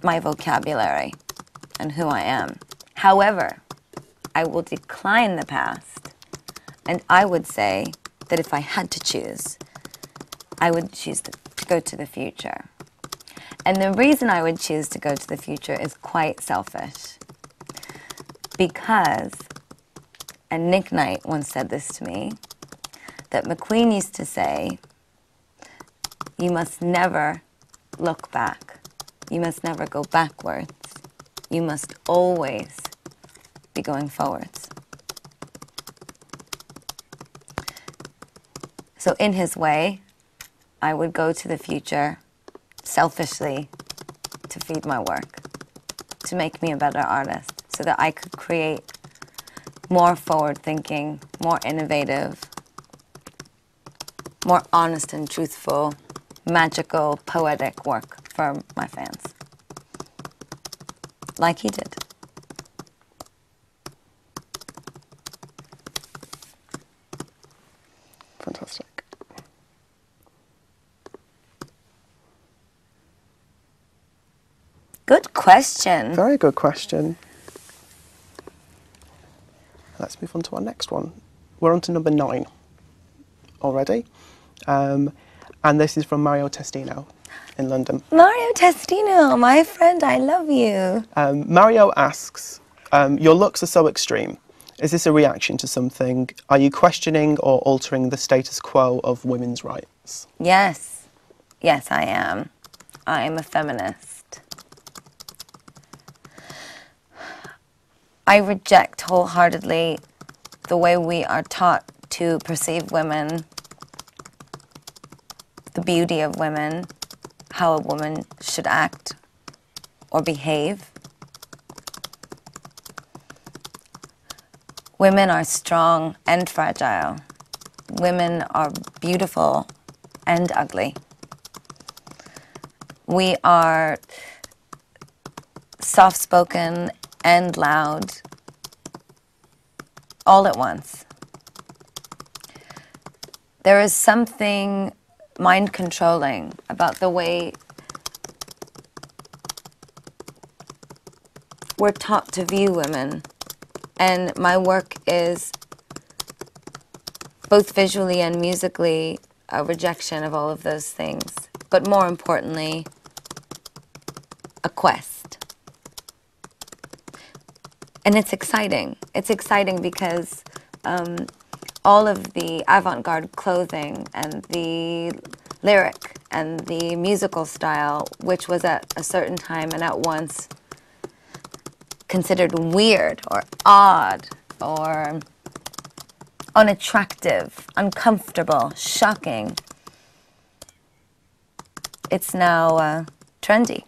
my vocabulary and who I am. However, I will decline the past, and I would say that if I had to choose, I would choose to go to the future. And the reason I would choose to go to the future is quite selfish. Because, and Nick Knight once said this to me, that McQueen used to say, you must never look back. You must never go backwards. You must always be going forwards. So in his way, I would go to the future selfishly to feed my work, to make me a better artist, so that I could create more forward-thinking, more innovative, more honest and truthful, magical, poetic work for my fans. Like he did. Fantastic. Good question. Very good question. Let's move on to our next one. We're on to number 9 already. And this is from Mario Testino in London. Mario Testino, my friend, I love you. Mario asks, your looks are so extreme. Is this a reaction to something? Are you questioning or altering the status quo of women's rights? Yes. Yes, I am. I am a feminist. I reject wholeheartedly the way we are taught to perceive women, the beauty of women, how a woman should act or behave. Women are strong and fragile. Women are beautiful and ugly. We are soft-spoken and loud all at once. There is something mind-controlling about the way we're taught to view women. And my work is both visually and musically a rejection of all of those things. But more importantly, a quest. And it's exciting. It's exciting because all of the avant-garde clothing and the lyric and the musical style, which was at a certain time and at once considered weird or odd or unattractive, uncomfortable, shocking, it's now trendy.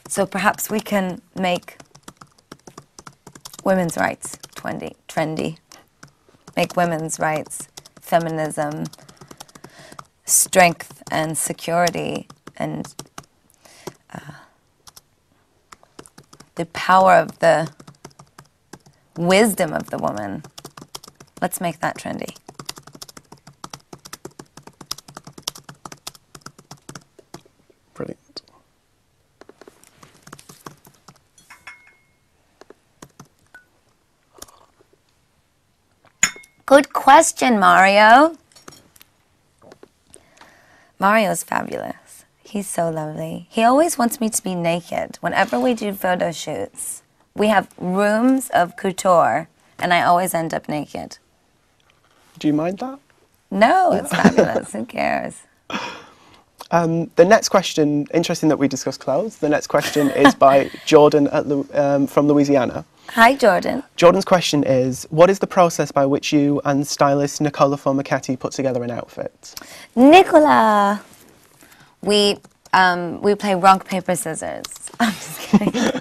So perhaps we can make women's rights trendy. Make women's rights, feminism, strength and security, and the power of the wisdom of the woman. Let's make that trendy. Brilliant. Good question, Mario. Mario's fabulous. He's so lovely. He always wants me to be naked. Whenever we do photo shoots, we have rooms of couture, and I always end up naked. Do you mind that? No, it's fabulous. Who cares? The next question, interesting that we discuss clothes. The next question is by Jordan from Louisiana. Hi, Jordan. Jordan's question is, what is the process by which you and stylist Nicola Formichetti put together an outfit? Nicola! We play rock, paper, scissors. I'm just kidding.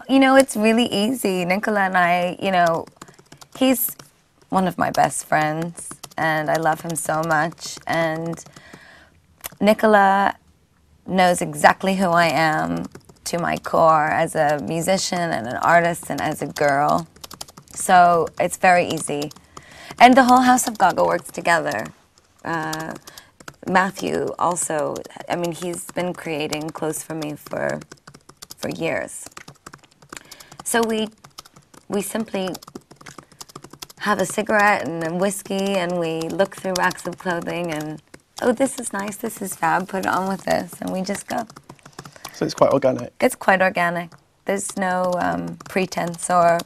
You know, it's really easy. Nicola and I, you know, he's one of my best friends, and I love him so much. And Nicola knows exactly who I am to my core as a musician and an artist and as a girl. So it's very easy. And the whole house of Gaga works together. Matthew also, I mean, he's been creating clothes for me for years. So we simply have a cigarette and a whiskey, and we look through racks of clothing and, oh, this is nice, this is fab, put it on with this, and we just go. So it's quite organic. It's quite organic. There's no pretense or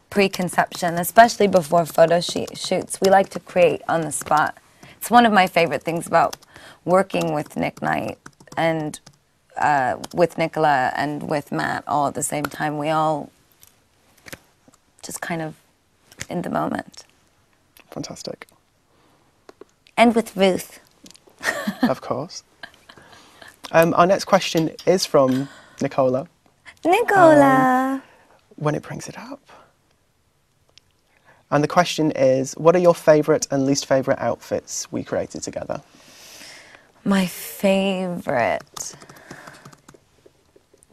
preconception, especially before photo shoots. We like to create on the spot. It's one of my favorite things about working with Nick Knight and with Nicola and with Matt all at the same time. We all just kind of in the moment. Fantastic. And with Ruth. Of course. Our next question is from Nicola. Nicola! When it brings it up. And the question is, what are your favourite and least favourite outfits we created together? My favourite.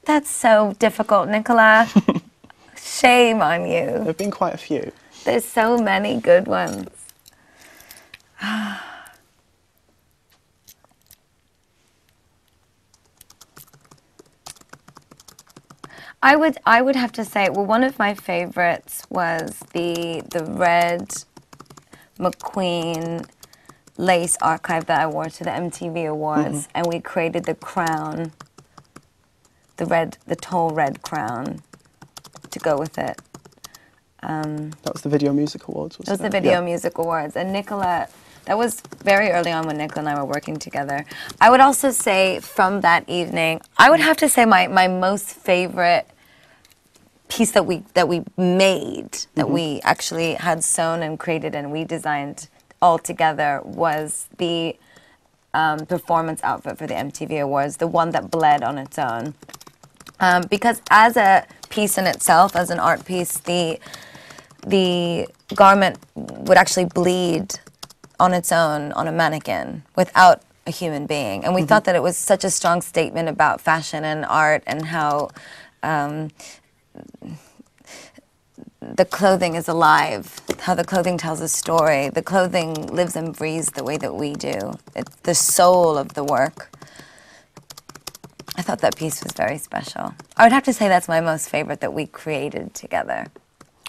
That's so difficult, Nicola. Shame on you. There have been quite a few. There's so many good ones. I would have to say, well, one of my favorites was the red McQueen lace archive that I wore to the MTV Awards, and we created the crown, the tall red crown to go with it. That was the Video Music Awards, wasn't it? It was the Video Music Awards. And Nicola, that was very early on when Nicola and I were working together. I would also say from that evening, I would have to say my most favorite piece that we made, that we actually had sewn and created and we designed all together was the performance outfit for the MTV Awards, the one that bled on its own. Because as a piece in itself, as an art piece, the garment would actually bleed on its own on a mannequin without a human being. And we thought that it was such a strong statement about fashion and art and how the clothing is alive, how the clothing tells a story. The clothing lives and breathes the way that we do. It's the soul of the work. I thought that piece was very special. I would have to say that's my most favorite that we created together.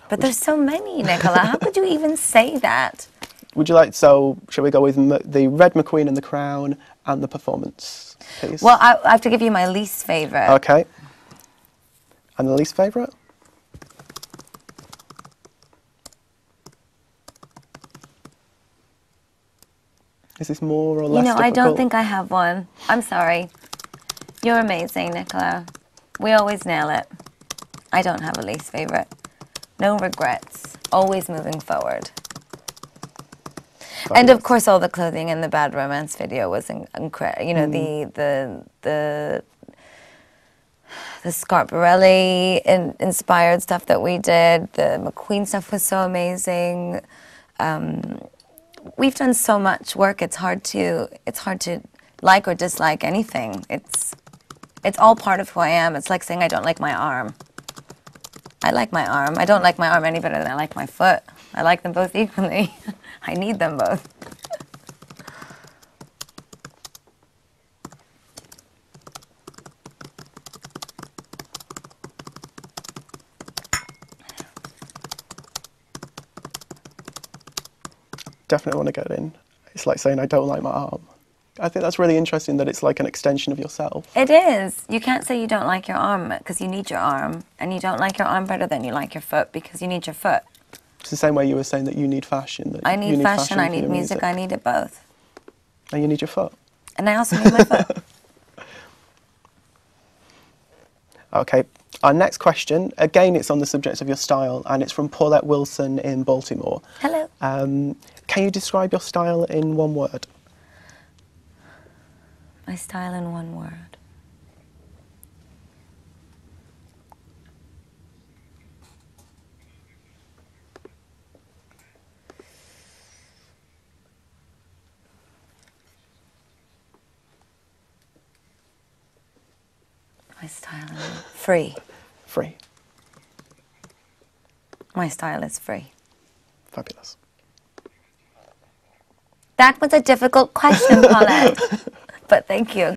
But there's so many, Nicola. How could you even say that? Would you like, so shall we go with the Red McQueen and the Crown and the performance piece? Well, I have to give you my least favorite. Okay. And the least favourite? Is this more or less difficult? I don't think I have one. I'm sorry. You're amazing, Nicola. We always nail it. I don't have a least favorite. No regrets. Always moving forward. Fabulous. And of course, all the clothing in the Bad Romance video was incredible. You know, the Scarparelli inspired stuff that we did. The McQueen stuff was so amazing. We've done so much work. It's hard to like or dislike anything. It's all part of who I am. It's like saying I don't like my arm. I like my arm. I don't like my arm any better than I like my foot. I like them both equally. I need them both. Definitely want to get in. It's like saying I don't like my arm. I think that's really interesting that it's like an extension of yourself. It is. You can't say you don't like your arm because you need your arm, and you don't like your arm better than you like your foot because you need your foot. It's the same way you were saying that you need fashion. That I you need fashion, I for need your music, I need it both. And you need your foot. And I also need my foot. Okay, our next question, again it's on the subject of your style, and it's from Paulette Wilson in Baltimore. Hello. Can you describe your style in one word? My style in one word. My style is free. Free. My style is free. Fabulous. That was a difficult question, Paulette. But thank you.